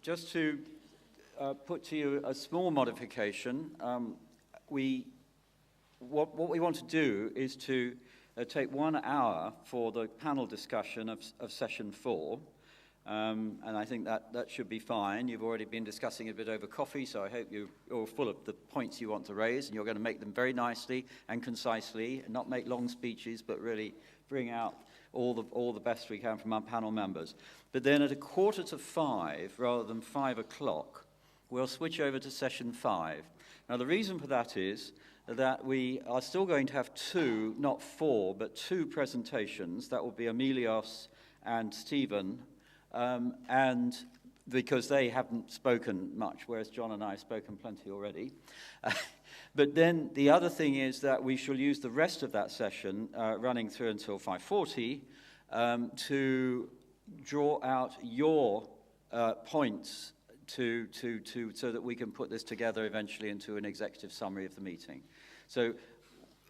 Just to put to you a small modification, what we want to do is to take 1 hour for the panel discussion of session 4, and I think that should be fine. You've already been discussing a bit over coffee, so I hope you're all full of the points you want to raise, and you're going to make them very nicely and concisely, and not make long speeches, but really bring out all the best we can from our panel members. But then at 4:45, rather than 5 o'clock, we'll switch over to session 5. Now the reason for that is that we are still going to have 2, not 4, but 2 presentations. That will be Emilios and Stephen, and because they haven't spoken much, whereas John and I have spoken plenty already. But then the other thing is that we shall use the rest of that session, running through until 5:40, to draw out your points so that we can put this together eventually into an executive summary of the meeting. So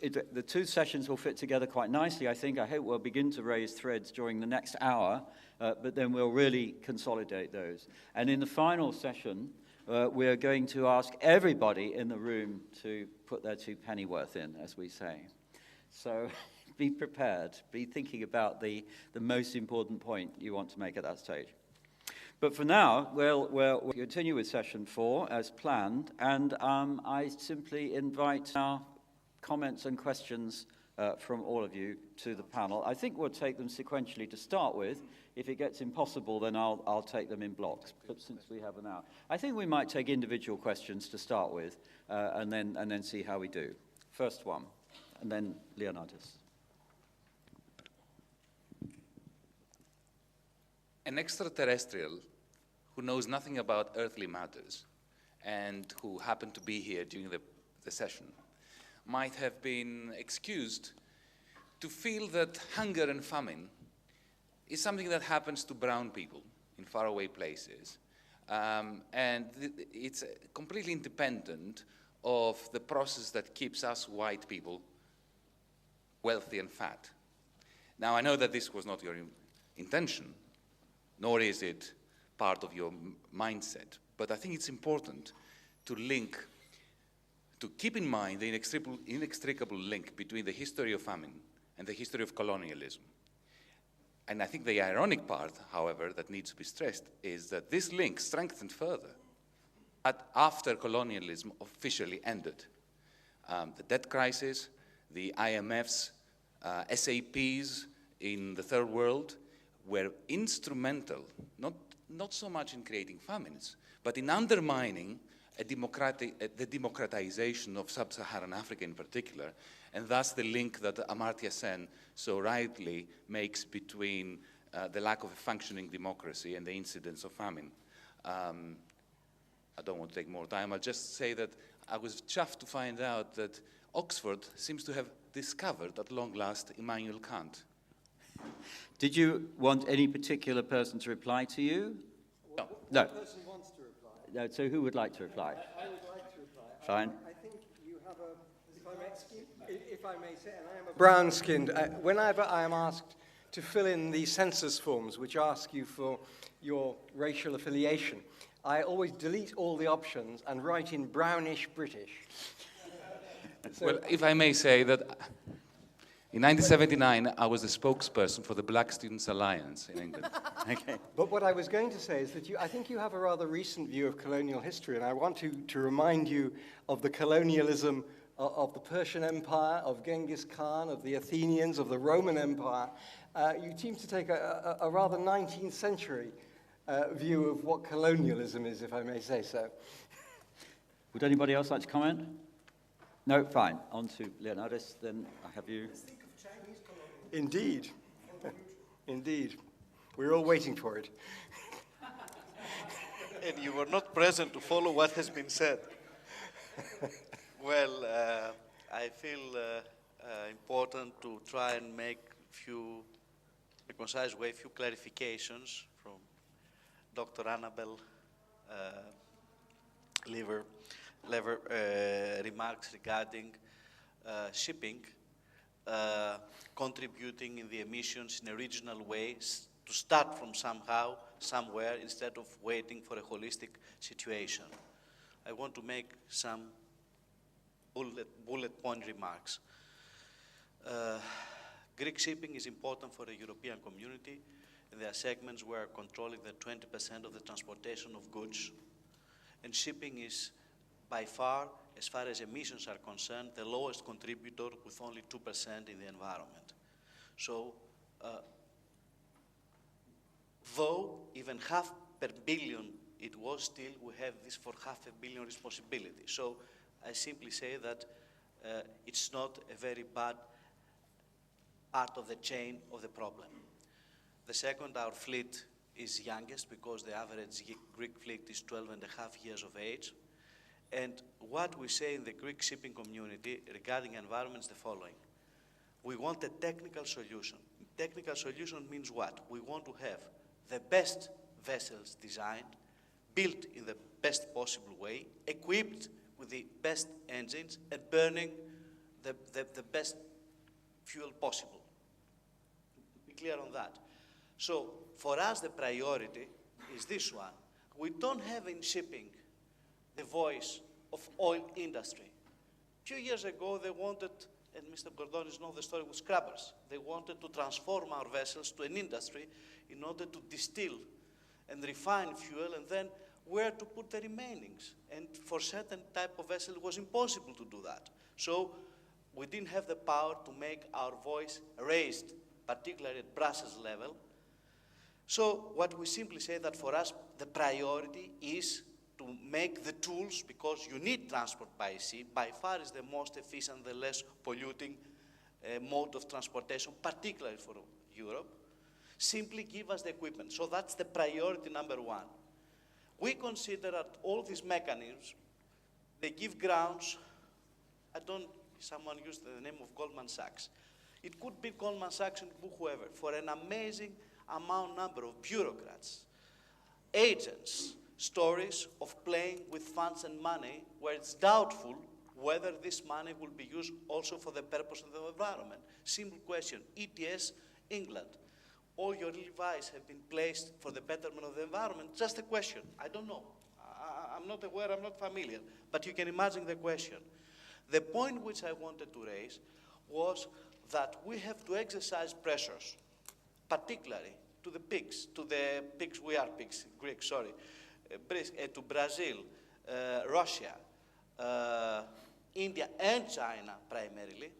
the 2 sessions will fit together quite nicely, I think. I hope we'll begin to raise threads during the next hour, but then we'll really consolidate those. And in the final session, we're going to ask everybody in the room to put their 2 pennyworth in, as we say. So be prepared. Be thinking about the most important point you want to make at that stage. But for now, we'll continue with session 4 as planned, and I simply invite now comments and questions from all of you to the panel. I think we'll take them sequentially to start with. If it gets impossible, then I'll take them in blocks, but since we have an hour. I think we might take individual questions to start with, and then see how we do. First one, and then Leonardis. An extraterrestrial who knows nothing about earthly matters and who happened to be here during the session might have been excused to feel that hunger and famine is something that happens to brown people in faraway places, and it's completely independent of the process that keeps us white people wealthy and fat. Now, I know that this was not your intention, nor is it part of your mindset, but I think it's important to keep in mind the inextricable link between the history of famine and the history of colonialism. And I think the ironic part, however, that needs to be stressed is that this link strengthened further after colonialism officially ended. The debt crisis, the IMF's SAPs in the third world were instrumental, not so much in creating famines, but in undermining the democratization of sub-Saharan Africa in particular, and thus the link that Amartya Sen so rightly makes between the lack of a functioning democracy and the incidence of famine. I don't want to take more time. I'll just say that I was chuffed to find out that Oxford seems to have discovered, at long last, Immanuel Kant. Did you want any particular person to reply to you? No. No. One person wants to reply. No, so who would like to reply? I would like to reply. Fine. I think you have if I may say, and I am a brown-skinned, whenever I am asked to fill in the census forms which ask you for your racial affiliation, I always delete all the options and write in brownish British. So, well, if I may say that in 1979, I was the spokesperson for the Black Students' Alliance in England. Okay. But what I was going to say is that I think you have a rather recent view of colonial history, and I want to remind you of the colonialism of the Persian Empire, of Genghis Khan, of the Athenians, of the Roman Empire. You seem to take a rather 19th century view of what colonialism is, if I may say so. Would anybody else like to comment? No, fine. On to Leonardis, then I have you. Indeed. Indeed. We're all waiting for it. And you were not present to follow what has been said. Well, I feel important to try and make in a concise way, a few clarifications from Dr. Annabel Lever remarks regarding shipping contributing in the emissions in a regional way to start from somehow somewhere instead of waiting for a holistic situation. I want to make some bullet point remarks. Greek shipping is important for the European community. There are segments where controlling the 20% of the transportation of goods. And shipping is by far, as far as emissions are concerned, the lowest contributor with only 2% in the environment. So, though even half per billion it was, still we have this for half a billion responsibility. So I simply say that it's not a very bad part of the chain of the problem. The second, our fleet is youngest because the average Greek fleet is 12 and a half years of age. And what we say in the Greek shipping community regarding environment is the following. We want a technical solution. Technical solution means what? We want to have the best vessels designed, built in the best possible way, equipped with the best engines, and burning the best fuel possible. To be clear on that. So for us, the priority is this one. We don't have in shipping the voice of oil industry. A few years ago, they wanted, and Mr. Gordonis knows the story with scrubbers, they wanted to transform our vessels to an industry in order to distill and refine fuel, and then where to put the remainings. And for certain type of vessel, it was impossible to do that. So we didn't have the power to make our voice raised, particularly at Brussels level. So what we simply say that for us, the priority is to make the tools, because you need transport by sea, by far is the most efficient, the less polluting mode of transportation, particularly for Europe. Simply give us the equipment. So that's the priority number one. We consider that all these mechanisms, they give grounds, someone used the name of Goldman Sachs. It could be Goldman Sachs and whoever, for an amazing number of bureaucrats, agents, stories of playing with funds and money where it's doubtful whether this money will be used also for the purpose of the environment. Simple question, ETS, England. All your levies have been placed for the betterment of the environment. Just a question, I don't know. I'm not aware, I'm not familiar, but you can imagine the question. The point which I wanted to raise was that we have to exercise pressures, particularly to the pigs, we are pigs, Greeks, sorry, to Brazil, Russia, India and China primarily,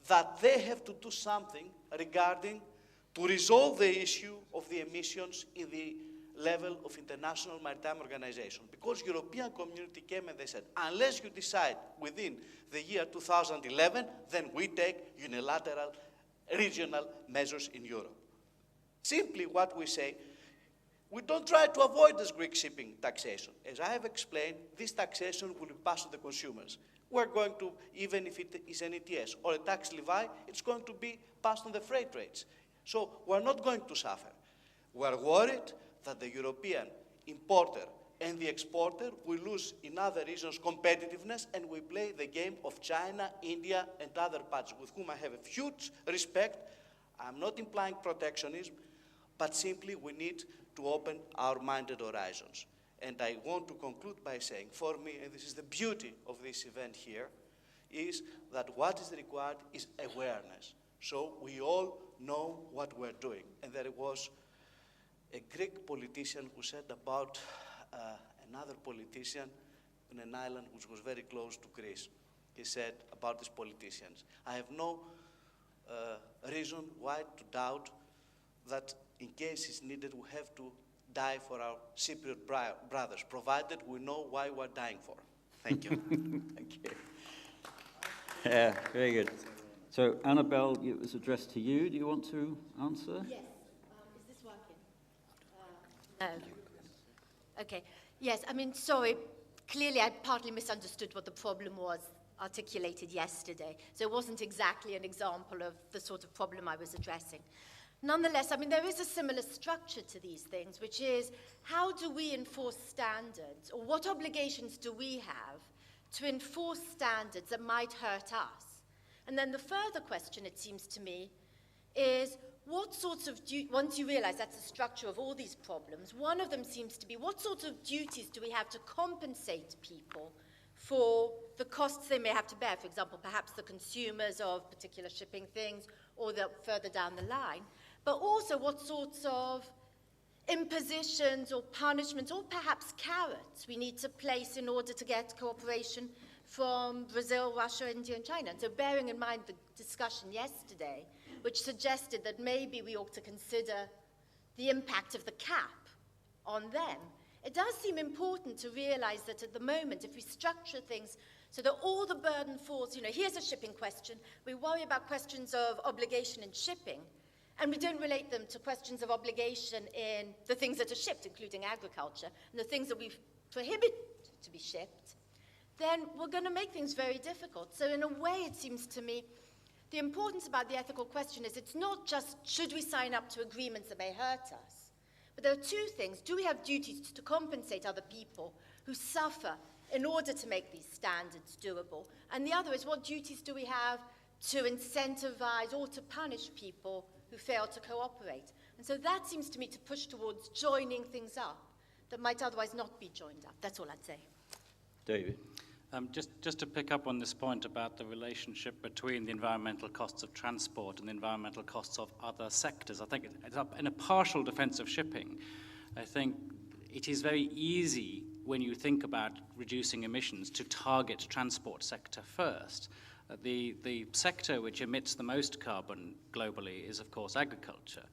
that they have to do something regarding to resolve the issue of the emissions in the level of International Maritime Organization. Because European community came and they said, unless you decide within the year 2011, then we take unilateral regional measures in Europe. Simply what we say, we don't try to avoid this Greek shipping taxation. As I have explained, this taxation will be passed to the consumers. We're going to, even if it is an ETS or a tax levy, it's going to be passed on the freight rates. So we're not going to suffer. We're worried that the European importer and the exporter will lose in other regions competitiveness, and we play the game of China, India, and other parts with whom I have a huge respect. I'm not implying protectionism, but simply we need to open our minded horizons. And I want to conclude by saying, for me, and this is the beauty of this event here, is that what is required is awareness. So we all know what we're doing. And there was a Greek politician who said about another politician in an island which was very close to Greece. He said about these politicians, I have no reason why to doubt that in case it's needed, we have to die for our Cypriot brothers, provided we know why we're dying for. Thank you. Thank you. Yeah, very good. So, Annabelle, it was addressed to you. Do you want to answer? Yes. Is this working? No. Okay. Yes, I mean, sorry. Clearly, I partly misunderstood what the problem was articulated yesterday. So it wasn't exactly an example of the sort of problem I was addressing. Nonetheless, I mean, there is a similar structure to these things, which is how do we enforce standards, or what obligations do we have to enforce standards that might hurt us? And then the further question, it seems to me, is what sorts of, once you realize that's the structure of all these problems, one of them seems to be, what sorts of duties do we have to compensate people for the costs they may have to bear? For example, perhaps the consumers of particular shipping things, or the further down the line. But also what sorts of impositions or punishments, or perhaps carrots, we need to place in order to get cooperation from Brazil, Russia, India, and China. And so bearing in mind the discussion yesterday, which suggested that maybe we ought to consider the impact of the cap on them, it does seem important to realize that at the moment, if we structure things so that all the burden falls, here's a shipping question, we worry about questions of obligation in shipping, and we don't relate them to questions of obligation in the things that are shipped, including agriculture, and the things that we prohibit to be shipped, then we're going to make things very difficult. So in a way, it seems to me, the importance about the ethical question is it's not just should we sign up to agreements that may hurt us, but there are two things. Do we have duties to compensate other people who suffer in order to make these standards doable? And the other is, what duties do we have to incentivize or to punish people who fail to cooperate? And so that seems to me to push towards joining things up that might otherwise not be joined up. That's all I'd say. David? Just to pick up on this point about the relationship between the environmental costs of transport and the environmental costs of other sectors, I think it's in a partial defense of shipping. I think it is very easy when you think about reducing emissions to target transport sector first. The sector which emits the most carbon globally is, of course, agriculture.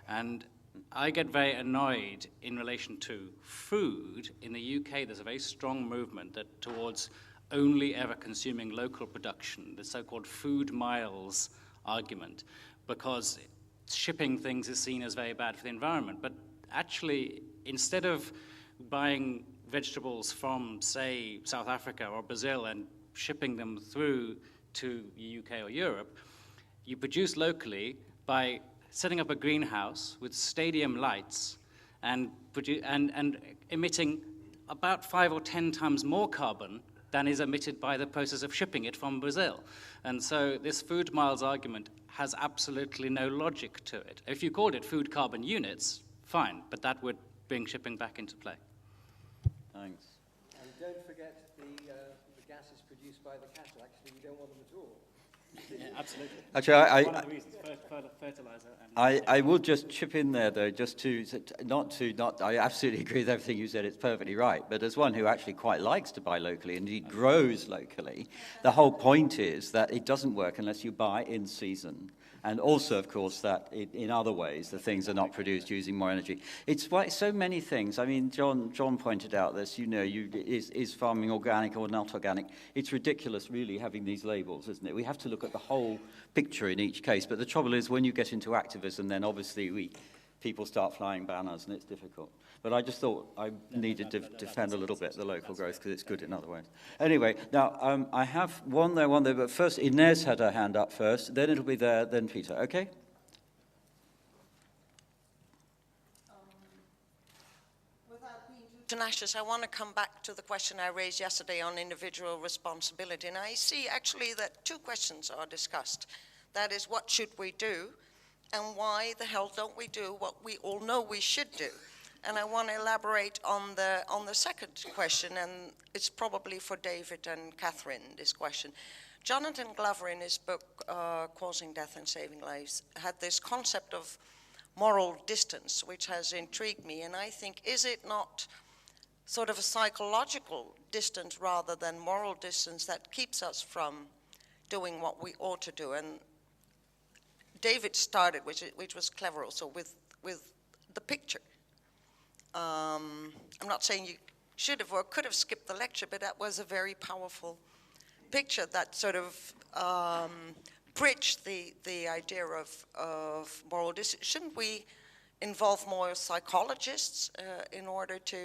And I get very annoyed in relation to food. In the UK, there's a very strong movement towards only ever consuming local production, the so-called food miles argument, because shipping things is seen as very bad for the environment. But actually, instead of buying vegetables from, say, South Africa or Brazil and shipping them through to the UK or Europe, you produce locally by setting up a greenhouse with stadium lights and emitting about 5 or 10 times more carbon than is emitted by the process of shipping it from Brazil. And so this food miles argument has absolutely no logic to it. If you called it food carbon units, fine, but that would bring shipping back into play. Thanks. And don't forget the gases produced by the cattle. Actually, we don't want them at all. Yeah, absolutely. Actually, one of the reasons, fertilizer. And I will just chip in there, though, just to I absolutely agree with everything you said, it's perfectly right, but as one who actually quite likes to buy locally, and indeed grows locally, the whole point is that it doesn't work unless you buy in season. And also, of course, that in other ways, the things are not produced using more energy. It's why so many things. I mean, John pointed out this, is farming organic or not organic? It's ridiculous, really, having these labels, isn't it? We have to look at the whole picture in each case. But the trouble is, when you get into activism, then obviously people start flying banners, and it's difficult. But I just thought I needed to defend a little bit the local growth, because it's good in other ways. Anyway, now, I have one there, but first, Inez had her hand up first, then it'll be there, then Peter, okay? Without being too tenacious, I want to come back to the question I raised yesterday on individual responsibility. And I see, actually, that two questions are discussed. That is, what should we do? And why the hell don't we do what we all know we should do? And I want to elaborate on the second question, and it's probably for David and Catherine, this question. Jonathan Glover, in his book, Causing Death and Saving Lives, had this concept of moral distance, which has intrigued me. And I think, is it not sort of a psychological distance rather than moral distance that keeps us from doing what we ought to do? And David started, which was clever also, with the picture. I'm not saying you should have or could have skipped the lecture, but that was a very powerful picture that sort of bridged the idea of moral distance. Shouldn't we involve more psychologists in order to